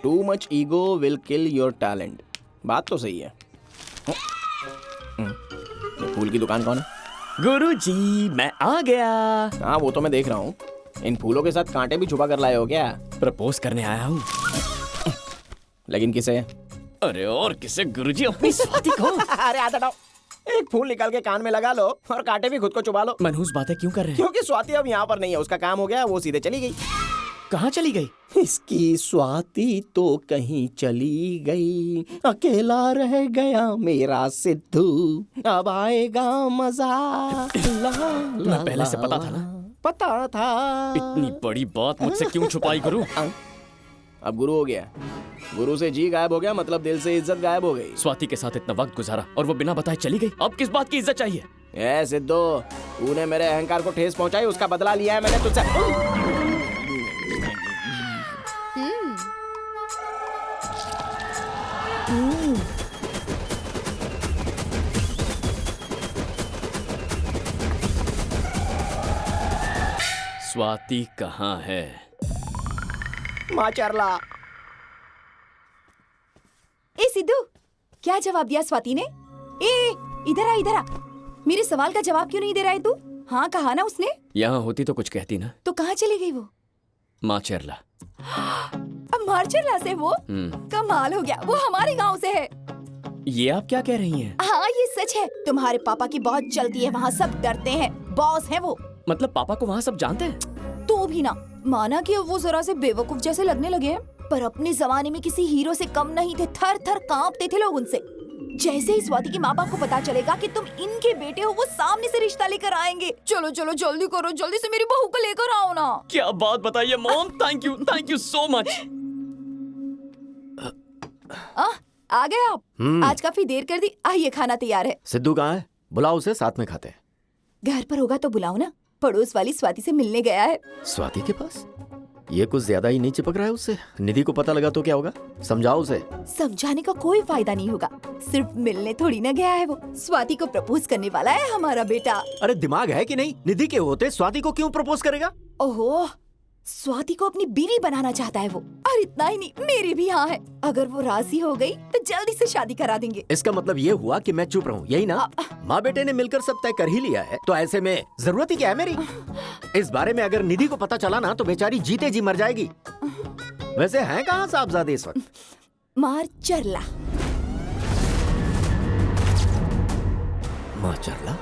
Too much ego will kill your talent. बात तो सही है। ये फूल की दुकान कौन है? गुरुजी मैं आ गया। हाँ वो तो मैं देख रहा हूँ। इन फूलों के साथ कांटे भी छुपा कर लाए हो क्या? प्रपोज करने आया हूँ। लेकिन किसे? अरे और किसे गुरुजी, अपनी स्वाति को। अरे आता हटाओ। एक फूल निकाल के कान में लगा लो और कांटे भी खुद को चुबा लो। मनहूस बातें क्यों कर रहे हैं? क्योंकि स्वाति अब यहाँ पर नहीं है, उसका काम हो गया, वो सीधे चली गई। कहाँ चली गई? इसकी स्वाति तो कहीं चली गई, अकेला रह गया मेरा सिद्धू, अब आएगा मजा। मैं पहले से पता था ना। पता था। इतनी बड़ी बात मुझसे क्यों छुपाई गुरु? अब गुरु हो गया। गुरु से जी गायब हो गया, मतलब दिल से इज्जत गायब हो गई। स्वाति के साथ इतना वक्त गुजारा और वो बिना बताए चली गई। अब किस बात की इज्जत चाहिए? ए सिद्धू, तूने मेरे अहंकार को ठेस पहुंचाई, उसका बदला लिया है मैंने तुझसे। स्वाति कहाँ है? माचरला। ए सिद्धू, क्या जवाब दिया स्वाति ने? ए इधर आ, इधर आ। मेरे सवाल का जवाब क्यों नहीं दे रहा है तू? हाँ कहा ना उसने। यहाँ होती तो कुछ कहती ना। तो कहाँ चली गई वो? माचेरला। अब मार्चेला से वो? कमाल हो गया, वो हमारे गांव से है। ये आप क्या कह रही हैं? हाँ ये सच है। तुम्हारे पापा की बहुत चलती है वहाँ, सब डरते हैं, बॉस है वो। मतलब पापा को वहाँ सब जानते हैं? तो भी ना, माना कि वो जरा से बेवकूफ जैसे लगने लगे हैं, पर अपने जमाने में किसी हीरो से कम नहीं थे। थर थर कांपते थे लोग उनसे। जैसे ही स्वाति के माँ बाप को पता चलेगा कि तुम इनके बेटे हो, वो सामने से रिश्ता लेकर आएंगे। चलो चलो जल्दी करो, जल्दी से मेरी बहू को लेकर आओ ना। क्या बात बताइए mom, thank you so much. आ गए आप? आज काफी देर कर दी। आइए खाना तैयार है। सिद्धू कहाँ है? बुलाओ उसे, साथ में खाते हैं। घर पर होगा तो बुलाओ ना, पड़ोस वाली स्वाति से मिलने गया है। स्वाति के पास? ये कुछ ज्यादा ही नहीं चिपक रहा है उससे। निधि को पता लगा तो क्या होगा? समझाओ उसे। समझाने का कोई फायदा नहीं होगा, सिर्फ मिलने थोड़ी ना गया है वो। स्वाति को प्रपोज करने वाला है हमारा बेटा। अरे दिमाग है कि नहीं? निधि के होते स्वाति को क्यों प्रपोज करेगा? ओहो, स्वाति को अपनी बीवी बनाना चाहता है वो। और इतना ही नहीं, मेरी भी यहाँ है। अगर वो राजी हो गई तो जल्दी से शादी करा देंगे। इसका मतलब ये हुआ कि मैं चुप रहूं, यही ना? माँ बेटे ने मिलकर सब तय कर ही लिया है, तो ऐसे में जरूरत ही क्या है मेरी? इस बारे में अगर निधि को पता चला ना तो बेचारी जीते जी मर जाएगी। वैसे हैं कहाँ साहबजादे इस वक्त? मार्चरला। माचरला?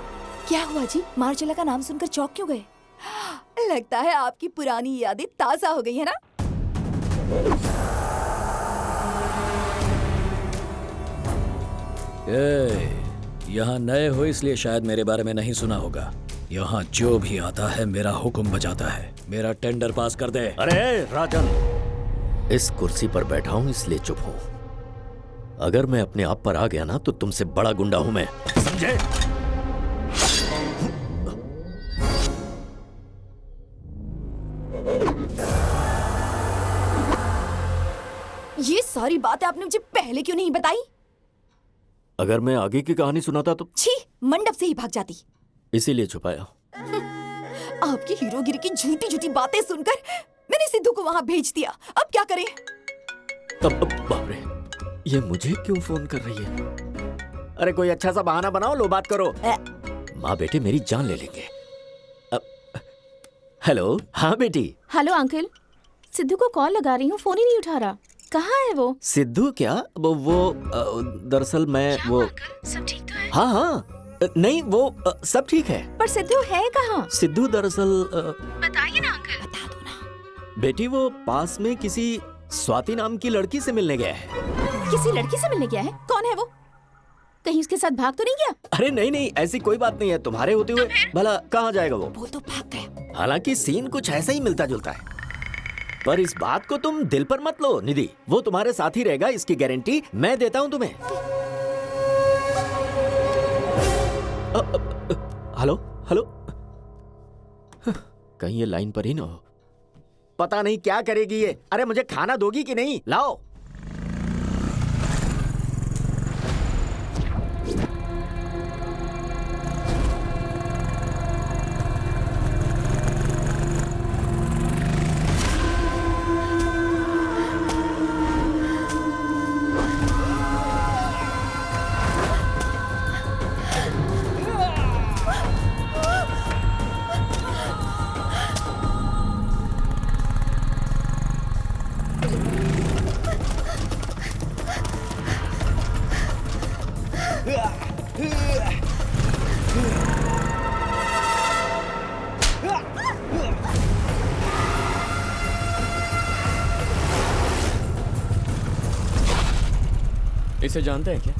क्या हुआ जी, मार्चरला का नाम सुनकर चौंक क्यों गए? लगता है आपकी पुरानी यादें ताजा हो गई है ना? यहाँ नए हो इसलिए शायद मेरे बारे में नहीं सुना होगा। यहाँ जो भी आता है मेरा हुक्म बजाता है। मेरा टेंडर पास कर दे। अरे राजन, इस कुर्सी पर बैठा हूँ इसलिए चुप हूँ। अगर मैं अपने आप पर आ गया ना तो तुमसे बड़ा गुंडा हूँ मैं, समझे? ये सारी बातें आपने मुझे पहले क्यों नहीं बताई? अगर मैं आगे की कहानी सुनाता तो? छी, मंडप से ही भाग जाती। इसीलिए छुपाया। आपकी हीरोगिरी की झूठी झूठी बातें सुनकर मैंने सिद्धू को वहाँ भेज दिया। अब क्या करें? अब बाप रे, ये मुझे क्यों फोन कर रही है? अरे कोई अच्छा सा बहाना बनाओ, लो बात करो। माँ बेटे मेरी जान ले लेंगे। हेलो। हाँ बेटी। हेलो अंकल, सिद्धू को कॉल लगा रही हूँ, फोन ही नहीं उठा रहा। कहाँ है वो? सिद्धू क्या? वो दरअसल मैं वो। सब ठीक तो है? हाँ हाँ, नहीं वो सब ठीक है। पर सिद्धू है कहाँ? सिद्धू दरअसल बताइए ना अंकल। बता दो ना। बेटी वो पास में किसी स्वाति नाम की लड़की से मिलने गया है। किसी लड़की से मिलने गया है? कौन है वो? कहीं उसके साथ भाग तो नहीं गया? अरे नहीं नहीं, ऐसी कोई बात नहीं है। तुम्हारे होते हुए भला कहाँ जाएगा वो? बोल तो भाग गया। हालांकि सीन कुछ ऐसा ही मिलता जुलता है, पर इस बात को तुम दिल पर मत लो निधि। वो तुम्हारे साथ ही रहेगा, इसकी गारंटी मैं देता हूं तुम्हें। Hello hello. कहीं ये लाइन पर ही ना हो। पता नहीं क्या करेगी ये। अरे मुझे खाना दोगी कि नहीं? लाओ। इसे जानते हैं क्या?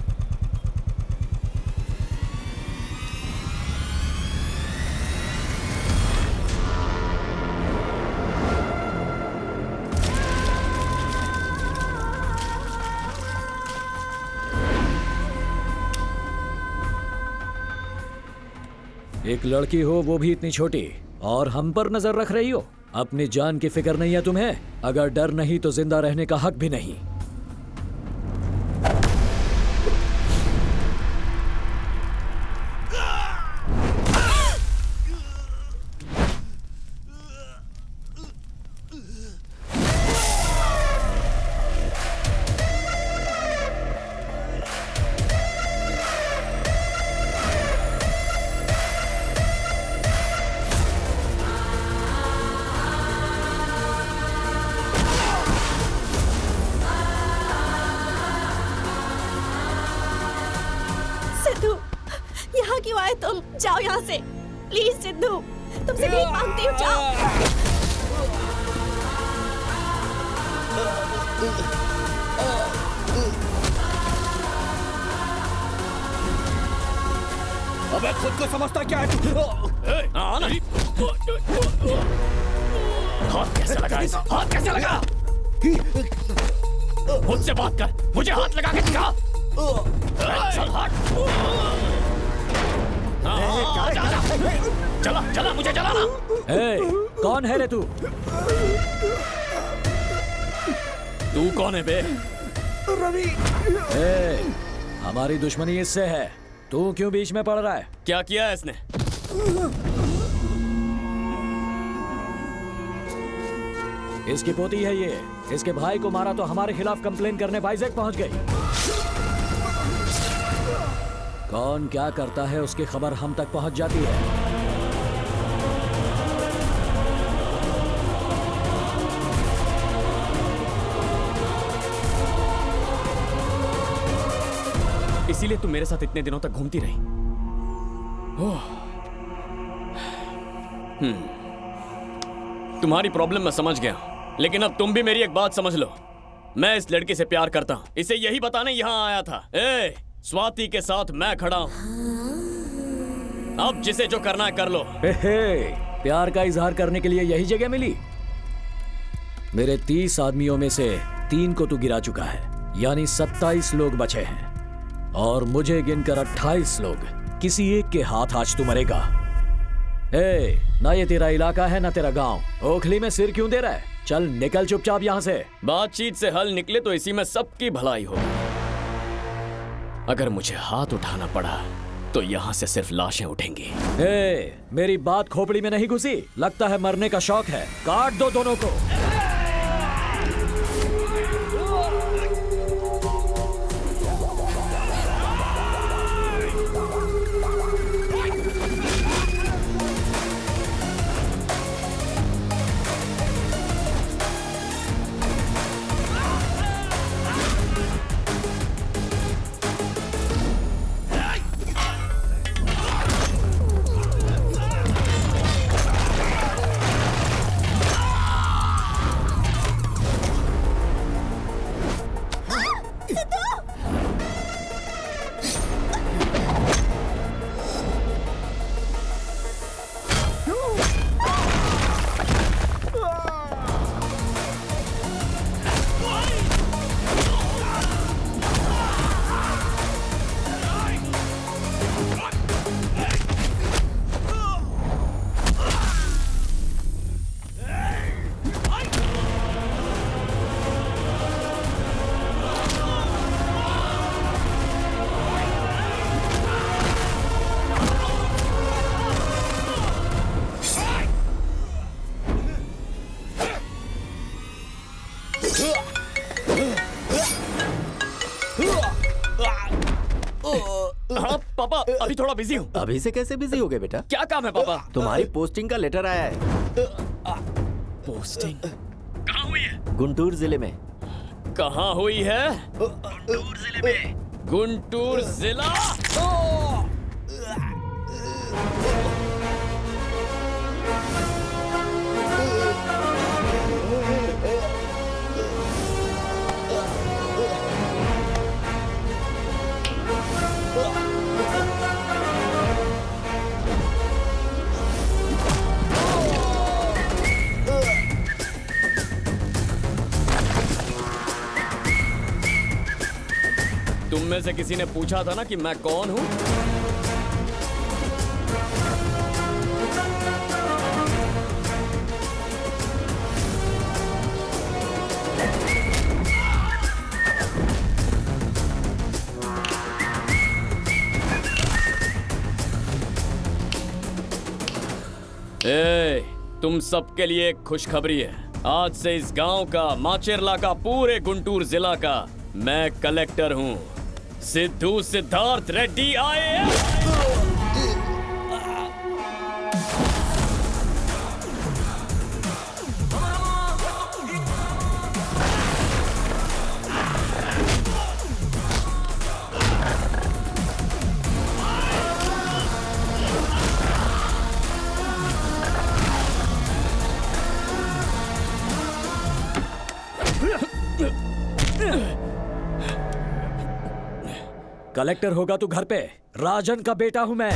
एक लड़की हो, वो भी इतनी छोटी, और हम पर नजर रख रही हो। अपनी जान की फिक्र नहीं है तुम्हें? अगर डर नहीं तो जिंदा रहने का हक भी नहीं। सिद्धू, यहाँ क्यों आए तुम? जाओ यहाँ से, प्लीज सिद्धू, तुमसे भीख मांगती हूँ, जाओ। अबे खुद को समझता क्या है तू? आना। हाथ कैसे लगा इसे? हाथ कैसे लगा? मुझसे बात कर, मुझे हाथ लगा के दिखा। चल हट। चला चला, मुझे चलाना। कौन है रे तू? तू कौन है बे? रवि। हमारी दुश्मनी इससे है, तू क्यों बीच में पड़ रहा है? क्या किया है इसने? इसकी पोती है ये, इसके भाई को मारा तो हमारे खिलाफ कंप्लेन करने वाइजैक पहुंच गई। कौन क्या करता है उसकी खबर हम तक पहुंच जाती है। इसीलिए तुम मेरे साथ इतने दिनों तक घूमती रही। तुम्हारी प्रॉब्लम मैं समझ गया, लेकिन अब तुम भी मेरी एक बात समझ लो। मैं इस लड़की से प्यार करता हूं, इसे यही बताने यहां आया था। स्वाति के साथ मैं खड़ा हूं, अब जिसे जो करना है कर लो। प्यार का इजहार करने के लिए यही जगह मिली? मेरे 30 आदमियों में से 3 को तू गिरा चुका है, यानी 27 लोग बचे हैं, और मुझे गिनकर 28 लोग। किसी एक के हाथ आज तू मरेगा। ना ये तेरा इलाका है ना तेरा गांव। ओखली में सिर क्यों दे रहा है? चल निकल चुपचाप यहाँ से। बातचीत से हल निकले तो इसी में सबकी भलाई होगी। अगर मुझे हाथ उठाना पड़ा तो यहाँ से सिर्फ लाशें उठेंगी। मेरी बात खोपड़ी में नहीं घुसी? लगता है मरने का शौक है। काट दो दोनों को। हाँ पापा, अभी थोड़ा बिजी हूँ। अभी से कैसे बिजी हो गए बेटा? क्या काम है पापा? तुम्हारी पोस्टिंग का लेटर आया है। पोस्टिंग कहाँ हुई है? गुंटूर जिले में। कहाँ हुई है? गुंटूर जिले में। गुंटूर जिला? तुम में से किसी ने पूछा था ना कि मैं कौन हूं? तुम सबके लिए एक खुशखबरी है। आज से इस गांव का, माचेरला का, पूरे गुंटूर जिला का मैं कलेक्टर हूं। सिद्धू सिद्धार्थ रेड्डी आए। कलेक्टर होगा तू घर पे, राजन का बेटा हूं मैं।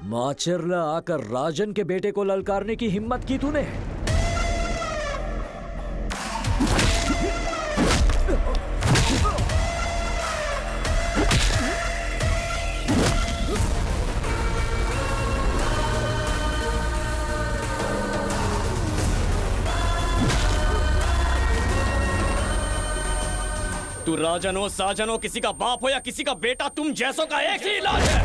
माचेरला आकर राजन के बेटे को ललकारने की हिम्मत की तूने? तू राजन हो, साजन हो, किसी का बाप हो या किसी का बेटा, तुम जैसों का एक ही इलाज है।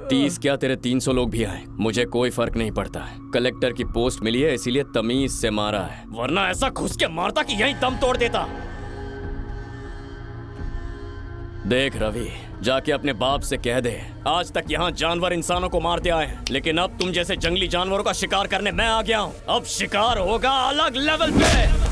30 क्या तेरे 300 लोग भी आए, मुझे कोई फर्क नहीं पड़ता। कलेक्टर की पोस्ट मिली है इसीलिए तमीज से मारा है, वरना ऐसा घुस के मारता कि यहीं दम तोड़ देता। देख रवि, जाके अपने बाप से कह दे, आज तक यहाँ जानवर इंसानों को मारते आए हैं, लेकिन अब तुम जैसे जंगली जानवरों का शिकार करने मैं आ गया हूँ। अब शिकार होगा अलग लेवल पे।